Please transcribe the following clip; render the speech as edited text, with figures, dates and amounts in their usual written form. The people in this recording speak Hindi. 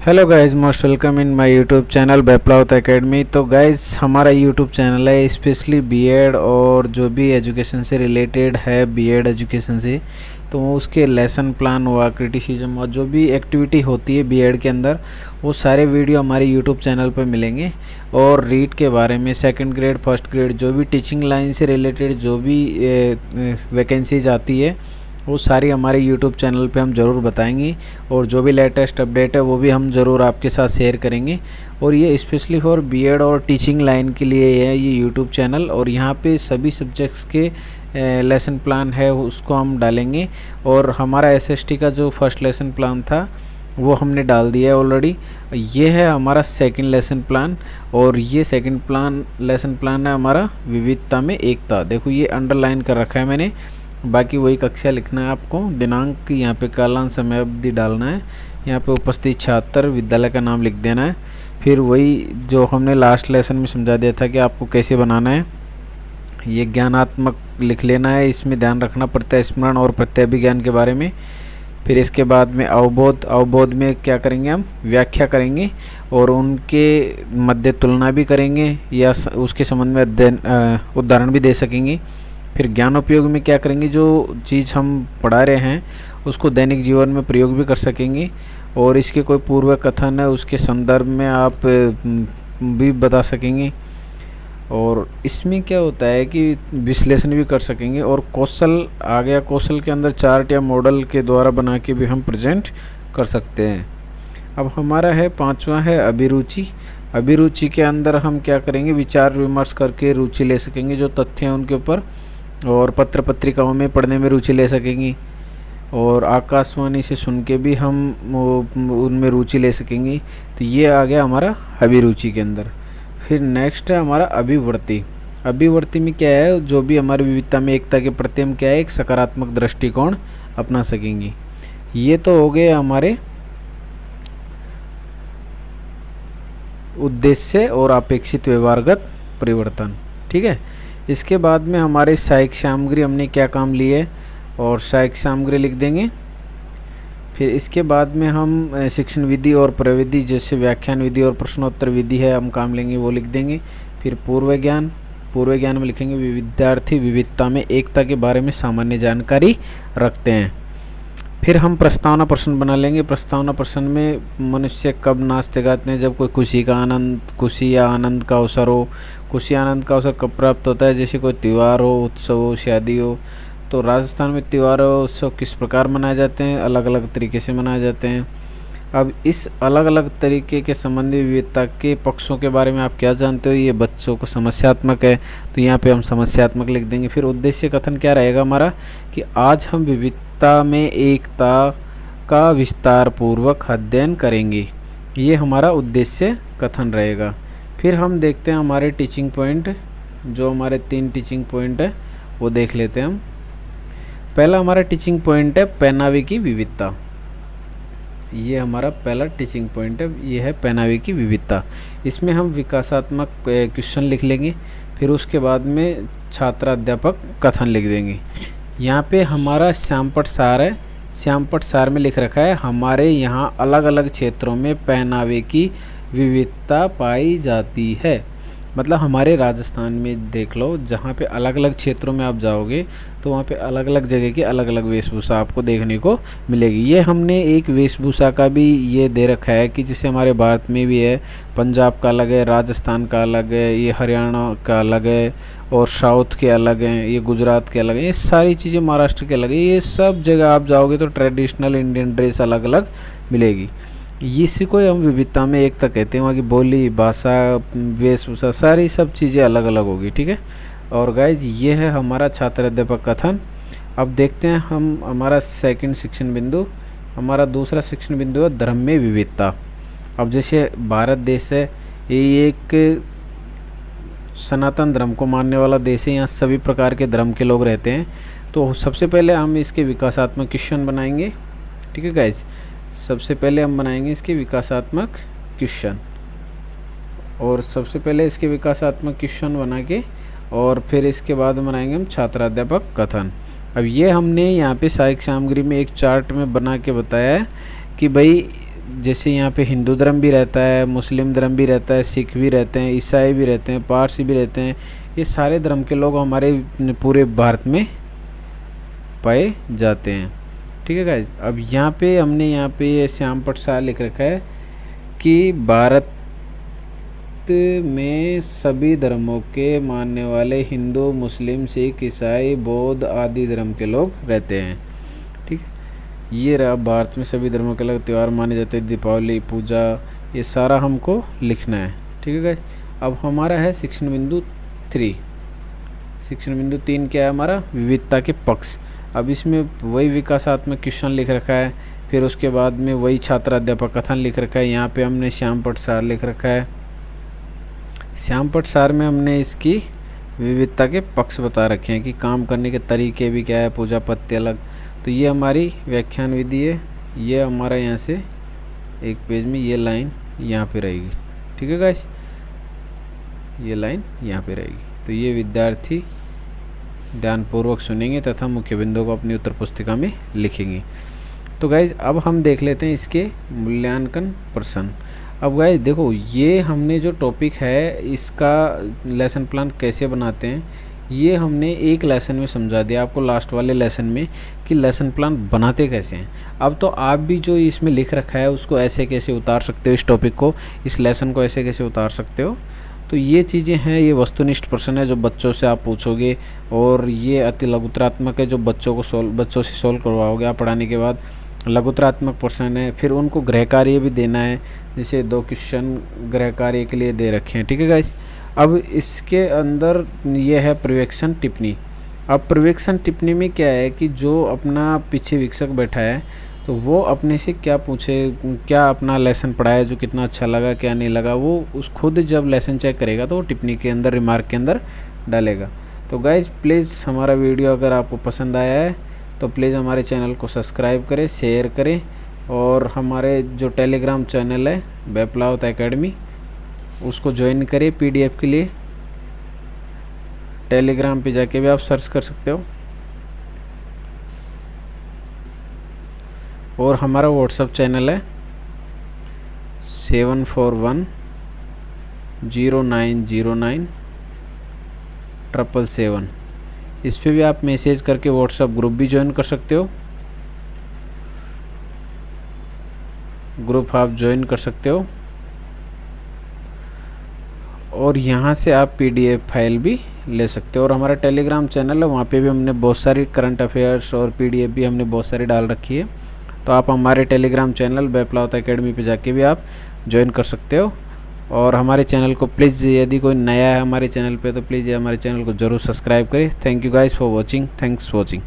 Hello guys, most welcome in my YouTube channel Bepalawat academy. तो गाइस, हमारा यूट्यूब चैनल है स्पेशली बीएड और जो भी एजुकेशन से रिलेटेड है, बीएड एजुकेशन से, तो उसके लेसन प्लान हुआ, क्रिटिसिज्म और जो भी एक्टिविटी होती है बीएड के अंदर, वो सारे वीडियो हमारे यूट्यूब चैनल पर मिलेंगे। और रीड के बारे में सेकंड ग्रेड, फर्स्ट ग्रेड, जो भी टीचिंग लाइन से रिलेटेड जो भी वैकेंसीज आती है, वो सारी हमारे YouTube चैनल पे हम ज़रूर बताएंगे। और जो भी लेटेस्ट अपडेट है वो भी हम ज़रूर आपके साथ शेयर करेंगे। और ये स्पेशली फॉर बीएड और टीचिंग लाइन के लिए है ये YouTube चैनल। और यहाँ पे सभी सब्जेक्ट्स के लेसन प्लान है उसको हम डालेंगे। और हमारा एसएसटी का जो फर्स्ट लेसन प्लान था वो हमने डाल दिया है ऑलरेडी। ये है हमारा सेकंड लेसन प्लान। और ये सेकंड लेसन प्लान है हमारा विविधता में एकता। देखो ये अंडरलाइन कर रखा है मैंने, बाकी वही कक्षा लिखना है आपको। दिनांक यहाँ पे कालांत समय अवधि डालना है, यहाँ पे उपस्थित छात्र, विद्यालय का नाम लिख देना है। फिर वही जो हमने लास्ट लेसन में समझा दिया था कि आपको कैसे बनाना है, ये ज्ञानात्मक लिख लेना है। इसमें ध्यान रखना प्रत्यय स्मरण और प्रत्यभिज्ञान के बारे में। फिर इसके बाद में अवबोध में क्या करेंगे, हम व्याख्या करेंगे और उनके मध्य तुलना भी करेंगे या उसके संबंध में उदाहरण भी दे सकेंगे। फिर ज्ञान उपयोग में क्या करेंगे, जो चीज़ हम पढ़ा रहे हैं उसको दैनिक जीवन में प्रयोग भी कर सकेंगे। और इसके कोई पूर्व कथन है उसके संदर्भ में आप भी बता सकेंगे। और इसमें क्या होता है कि विश्लेषण भी कर सकेंगे। और कौशल आ गया, कौशल के अंदर चार्ट या मॉडल के द्वारा बना के भी हम प्रेजेंट कर सकते हैं। अब हमारा है पांचवा है अभिरुचि। अभिरुचि के अंदर हम क्या करेंगे, विचार विमर्श करके रुचि ले सकेंगे जो तथ्य हैं उनके ऊपर। और पत्र पत्रिकाओं में पढ़ने में रुचि ले सकेंगी। और आकाशवाणी से सुन के भी हम उनमें रुचि ले सकेंगी। तो ये आ गया हमारा अभिरुचि के अंदर। फिर नेक्स्ट है हमारा अभिवृत्ति। अभिवृत्ति में क्या है, जो भी हमारी विविधता में एकता के प्रति हम क्या है, एक सकारात्मक दृष्टिकोण अपना सकेंगे। ये तो हो गए हमारे उद्देश्य और अपेक्षित व्यवहारगत परिवर्तन। ठीक है, इसके बाद में हमारे सहायक सामग्री हमने क्या काम लिए और सहायक सामग्री लिख देंगे। फिर इसके बाद में हम शिक्षण विधि और प्रविधि, जैसे व्याख्यान विधि और प्रश्नोत्तर विधि है, हम काम लेंगे, वो लिख देंगे। फिर पूर्व ज्ञान में लिखेंगे विद्यार्थी विविधता में एकता के बारे में सामान्य जानकारी रखते हैं। फिर हम प्रस्तावना प्रश्न बना लेंगे। प्रस्तावना प्रश्न में मनुष्य कब नाचते गाते हैं, जब कोई खुशी या आनंद का अवसर हो। खुशी आनंद का अवसर कब प्राप्त होता है, जैसे कोई त्यौहार हो, उत्सव हो, शादी हो। तो राजस्थान में त्यौहार और उत्सव किस प्रकार मनाए जाते हैं, अलग अलग तरीके से मनाए जाते हैं। अब इस अलग अलग तरीके के संबंधी विविधता के पक्षों के बारे में आप क्या जानते हो, ये बच्चों को समस्यात्मक है, तो यहाँ पे हम समस्यात्मक लिख देंगे। फिर उद्देश्य कथन क्या रहेगा हमारा, कि आज हम विविधता में एकता का विस्तार पूर्वक अध्ययन करेंगे। ये हमारा उद्देश्य कथन रहेगा। फिर हम देखते हैं हमारे टीचिंग पॉइंट, जो हमारे 3 टीचिंग पॉइंट है वो देख लेते हैं हम। पहला हमारा टीचिंग पॉइंट है पहनावे की विविधता। ये हमारा पहला टीचिंग पॉइंट है, ये है पहनावे की विविधता। इसमें हम विकासात्मक क्वेश्चन लिख लेंगे। फिर उसके बाद में छात्र अध्यापक कथन लिख देंगे। यहाँ पे हमारा श्यामपट सार है, श्यामपट सार में लिख रखा है हमारे यहाँ अलग अलग क्षेत्रों में पहनावे की विविधता पाई जाती है। मतलब हमारे राजस्थान में देख लो, जहाँ पे अलग अलग क्षेत्रों में आप जाओगे तो वहाँ पे अलग अलग जगह की अलग अलग वेशभूषा आपको देखने को मिलेगी। ये हमने एक वेशभूषा का भी ये दे रखा है कि जैसे हमारे भारत में भी है, पंजाब का अलग है, राजस्थान का अलग है, ये हरियाणा का अलग है, और साउथ के अलग हैं, ये गुजरात के अलग हैं, ये सारी चीज़ें महाराष्ट्र के अलग है। ये सब जगह आप जाओगे तो ट्रेडिशनल इंडियन ड्रेस अलग अलग मिलेगी। इसी को हम विविधता में एकता कहते हैं। वहाँ की बोली, भाषा, वेशभूषा, सारी सब चीज़ें अलग अलग होगी। ठीक है। और गाइज, ये है हमारा छात्र अध्यापक कथन। अब देखते हैं हम हमारा सेकंड शिक्षण बिंदु। हमारा दूसरा शिक्षण बिंदु है धर्म में विविधता। अब जैसे भारत देश है, ये एक सनातन धर्म को मानने वाला देश है। यहाँ सभी प्रकार के धर्म के लोग रहते हैं। तो सबसे पहले हम इसके विकासात्मक क्वेश्चन बनाएंगे। ठीक है गाइज, सबसे पहले हम बनाएंगे इसके विकासात्मक क्वेश्चन। और सबसे पहले इसके विकासात्मक क्वेश्चन बना के और फिर इसके बाद बनाएंगे हम छात्राध्यापक कथन। अब ये हमने यहाँ पे सहायक सामग्री में एक चार्ट में बना के बताया है कि भाई जैसे यहाँ पे हिंदू धर्म भी रहता है, मुस्लिम धर्म भी रहता है, सिख भी रहते हैं, ईसाई भी रहते हैं, पारसी भी रहते हैं। ये सारे धर्म के लोग हमारे पूरे भारत में पाए जाते हैं। ठीक है गाइज। अब यहाँ पे हमने यहाँ पे श्याम प्रसाद लिख रखा है कि भारत में सभी धर्मों के मानने वाले हिंदू, मुस्लिम, सिख, ईसाई, बौद्ध आदि धर्म के लोग रहते हैं। ठीक है, ये रहा भारत में सभी धर्मों के अलग त्यौहार माने जाते हैं, दीपावली, पूजा, ये सारा हमको लिखना है। ठीक है गाइस। अब हमारा है शिक्षण बिंदु 3। शिक्षण बिंदु 3 क्या है हमारा? विविधता के पक्ष। अब इसमें वही विकासात्मक क्वेश्चन लिख रखा है, फिर उसके बाद में वही छात्र अध्यापक कथन लिख रखा है। यहाँ पे हमने श्याम प्रसाद लिख रखा है। श्याम प्रसाद में हमने इसकी विविधता के पक्ष बता रखे हैं कि काम करने के तरीके भी क्या है, पूजा पत्ती अलग। तो ये हमारी व्याख्यान विधि है। ये हमारा यहाँ से एक पेज में ये लाइन यहाँ पे रहेगी। ठीक है गाइस, ये लाइन यहाँ पे रहेगी। तो ये विद्यार्थी ध्यानपूर्वक सुनेंगे तथा मुख्य बिंदुओं को अपनी उत्तर पुस्तिका में लिखेंगे। तो गाइज अब हम देख लेते हैं इसके मूल्यांकन प्रश्न। अब गाइज देखो, ये हमने जो टॉपिक है इसका लेसन प्लान कैसे बनाते हैं ये हमने एक लेसन में समझा दिया आपको, लास्ट वाले लेसन में, कि लेसन प्लान बनाते कैसे हैं। अब तो आप भी जो इसमें लिख रखा है उसको ऐसे कैसे उतार सकते हो, इस टॉपिक को, इस लेसन को ऐसे कैसे उतार सकते हो। तो ये चीज़ें हैं, ये वस्तुनिष्ठ प्रश्न है जो बच्चों से आप पूछोगे, और ये अति लघुतरात्मक है जो बच्चों से सोल्व करवाओगे आप पढ़ाने के बाद। लघुतरात्मक प्रश्न है, फिर उनको गृह कार्य भी देना है, जैसे 2 क्वेश्चन गृह कार्य के लिए दे रखे हैं। ठीक है गाइस। अब इसके अंदर ये है पर्यवेक्षण टिप्पणी। अब पर्यवेक्षण टिप्पणी में क्या है कि जो अपना पीछे वीक्षक बैठा है तो वो अपने से क्या पूछे, क्या अपना लेसन पढ़ा है, जो कितना अच्छा लगा क्या नहीं लगा, वो उस खुद जब लेसन चेक करेगा तो वो टिप्पणी के अंदर, रिमार्क के अंदर डालेगा। तो गाइज प्लीज़ हमारा वीडियो अगर आपको पसंद आया है तो प्लीज़ हमारे चैनल को सब्सक्राइब करें, शेयर करें, और हमारे जो टेलीग्राम चैनल है बैपलावत एकेडमी उसको ज्वाइन करें PDF के लिए। टेलीग्राम पे जाके भी आप सर्च कर सकते हो, और हमारा व्हाट्सएप चैनल है 7410909777। इस पे भी आप मैसेज करके व्हाट्सएप ग्रुप भी ज्वाइन कर सकते हो, ग्रुप आप ज्वाइन कर सकते हो, और यहाँ से आप PDF फाइल भी ले सकते हो। और हमारा टेलीग्राम चैनल है, वहाँ पे भी हमने बहुत सारी करंट अफेयर्स और PDF भी हमने बहुत सारी डाल रखी है। तो आप हमारे टेलीग्राम चैनल बैपलावत एकेडमी पे जाके भी आप ज्वाइन कर सकते हो। और हमारे चैनल को प्लीज़, यदि कोई नया है हमारे चैनल पे तो प्लीज़ हमारे चैनल को ज़रूर सब्सक्राइब करें। Thank you guys for watching. Thanks watching.